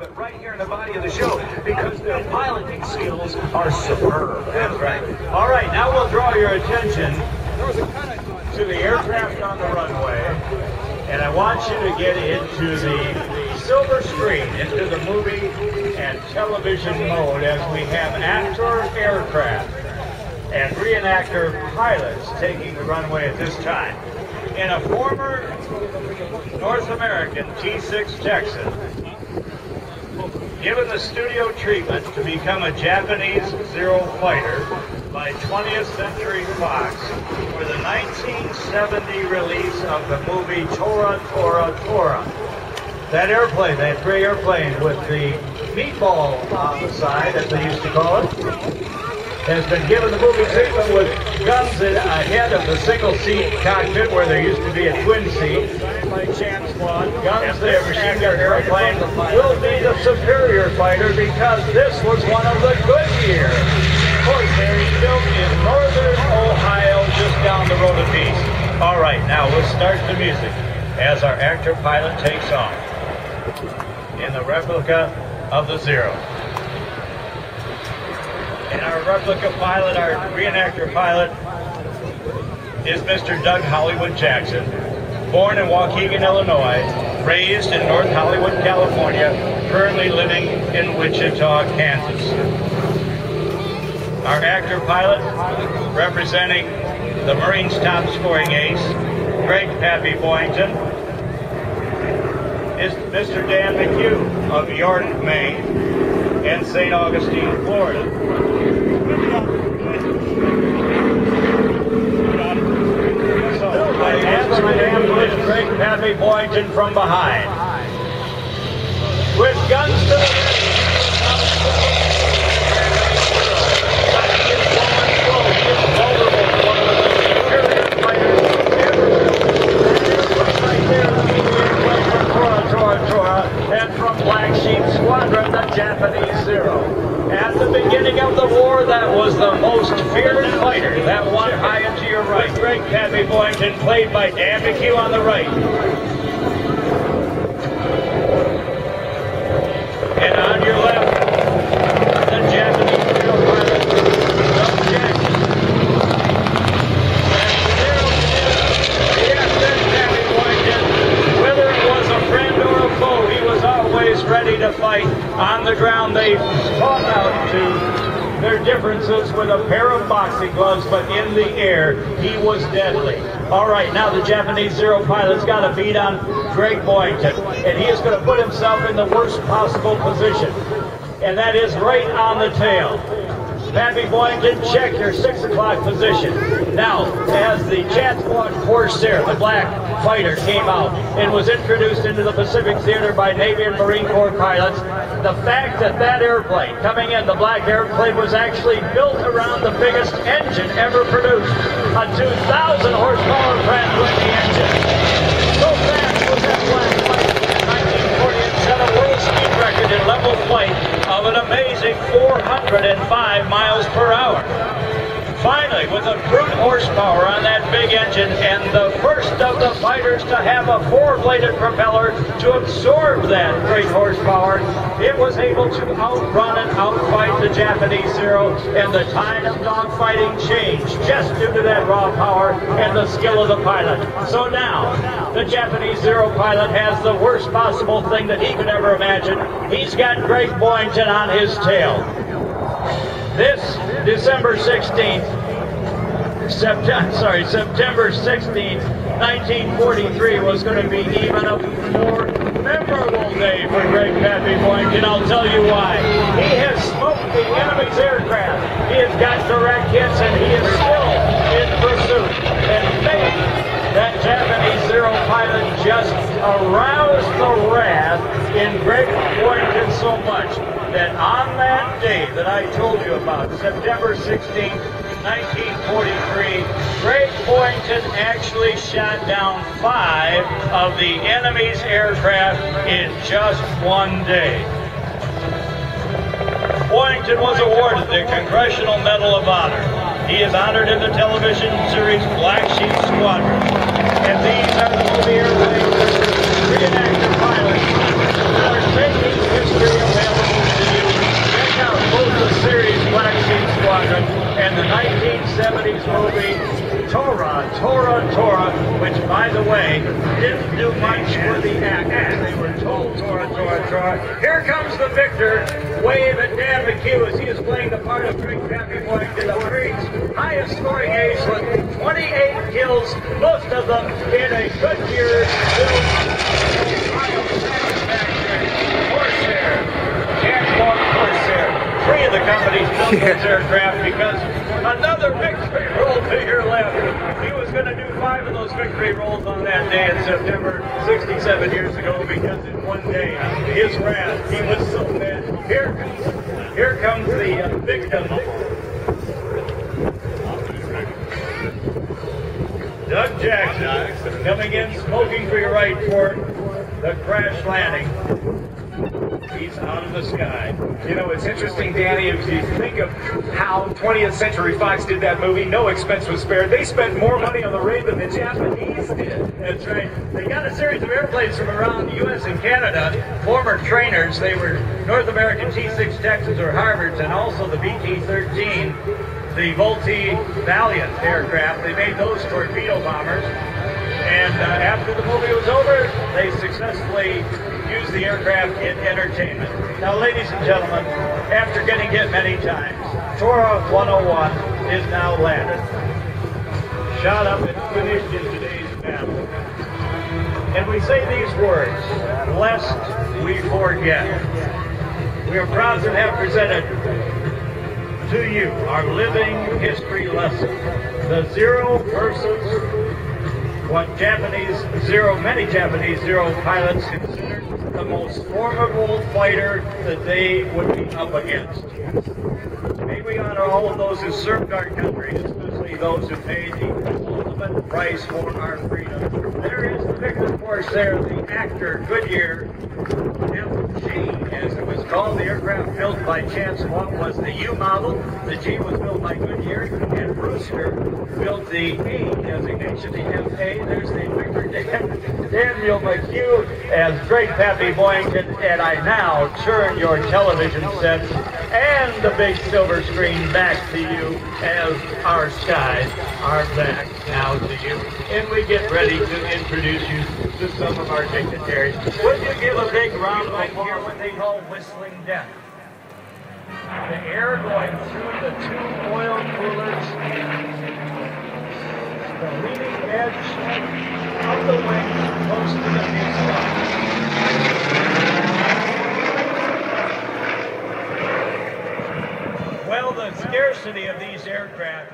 but right here in the body of the show, because their piloting skills are superb. That's right. All right, now we'll draw your attention to the aircraft on the runway, and I want you to get into the silver screen, into the movie and television mode, as we have actor aircraft and reenactor pilots taking the runway at this time. In a former North American T-6 Texan, given the studio treatment to become a Japanese Zero fighter by 20th Century Fox for the 1970 release of the movie Tora, Tora, Tora. That airplane, that gray airplane with the meatball on the side, as they used to call it, has been given the movie treatment with guns ahead of the single-seat cockpit where there used to be a twin seat. Guns there, machine gun airplane will be the superior fighter because this was one of the Goodyear Corsairs built in northern Ohio, just down the road a piece. All right, now we'll start the music as our actor pilot takes off in the replica of the Zero. And our replica pilot, our reenactor pilot, is Mr. Doug Hollywood Jackson, born in Waukegan, Illinois, raised in North Hollywood, California, currently living in Wichita, Kansas. Our actor pilot, representing the Marines' top scoring ace, Greg Pappy Boyington, is Mr. Dan McHugh of York, Maine, and St. Augustine, Florida. So, I answer and ambush Greg Pappy Boyington from behind. With guns to the head. And from Black Sheep Squadron, the Japanese Zero. At the beginning of the war, that was the most feared fighter. That one high and to your right. Greg Pappy Boyington, played by Dan McHugh on the right. And on your left, the Japanese Zero pilot, Doug Jackson. Yes, that's Pappy Boyington. Whether it was a friend or a foe, he was always ready to fight. On the ground, they fought out to their differences with a pair of boxing gloves, but in the air, he was deadly. All right, now the Japanese Zero pilot's got a beat on Greg Boyington, and he is going to put himself in the worst possible position, and that is right on the tail. Pappy Boyington, check your 6 o'clock position. Now, as the Chat Squad Corsair, the black fighter, came out and was introduced into the Pacific Theater by Navy and Marine Corps pilots, the fact that that airplane, coming in, the black airplane, was actually built around the biggest engine ever produced, a 2,000 horsepower Pratt & Whitney engine. So fast was that black fighter in 1940 and set a world speed record in level flight of an amazing 405 miles per hour. Finally, with a brute horsepower on that big engine and the first of the fighters to have a 4-bladed propeller to absorb that great horsepower, it was able to outrun and outfight the Japanese Zero, and the tide of dogfighting changed just due to that raw power and the skill of the pilot. So now, the Japanese Zero pilot has the worst possible thing that he could ever imagine. He's got Greg Boyington on his tail. This September 16th, 1943 was going to be even a more memorable day for Greg Pappy Boyington. I'll tell you why. He has smoked the enemy's aircraft. He has got direct hits, and he is still in pursuit. And maybe that Japanese Zero pilot just aroused the wrath in Greg Boyington so much that on that day that I told you about, September 16th, 1943, Greg Boyington actually shot down 5 of the enemy's aircraft in just one day. Boyington was awarded the Congressional Medal of Honor. He is honored in the television series Black Sheep Squadron. And these are the movie airplanes, reenactor pilots, who are making history Tora. Here comes the victor. Wave at Dan McHugh as he is playing the part of Drake Pappy Boyington, the Marines' highest scoring ace with 28 kills, most of them in a Goodyear built Corsair. Transport Corsair. Three of the companies built those aircraft because another victory roll to your left. He was going to do 5 of those victory rolls on that day in September 67 years ago because in one day, his wrath, he was so mad. Here comes the victim. Doug Jackson coming in, smoking for your right for the crash landing. He's out of the sky. You know, it's interesting, Danny, if you think of how 20th Century Fox did that movie, no expense was spared. They spent more money on the raid than the Japanese did. That's right. They got a series of airplanes from around the U.S. and Canada, former trainers. They were North American T-6 Texans or Harvards, and also the BT-13, the Vultee Valiant aircraft. They made those torpedo bombers. And after the movie was over, they successfully used the aircraft in entertainment. Now, ladies and gentlemen, after getting hit many times, Tora 101 is now landed. Shot up and finished in today's battle. And we say these words, lest we forget. We are proud to have presented to you our living history lesson. The Zero versus what many Japanese Zero pilots considered the most formidable fighter that they would be up against. May we honor all of those who served our country, especially those who paid the ultimate price for our freedom. There is the victor Corsair, the actor Goodyear MG, as it was called, the aircraft built by Chance Long was the U model. The G was built by Goodyear, and Brewster built the A designation, the FA. There's the victor Daniel McHugh as Drake Pappy Boyington, and I now turn your television sets and the big silver screen back to you as our skies are back now to you. And we get ready to introduce you to some of our dignitaries. Would you give a big round right here what they call whistling death? The air going through the 2 oil coolers, the leading edge of the wings close to the fuselage. Well, the scarcity of these aircraft,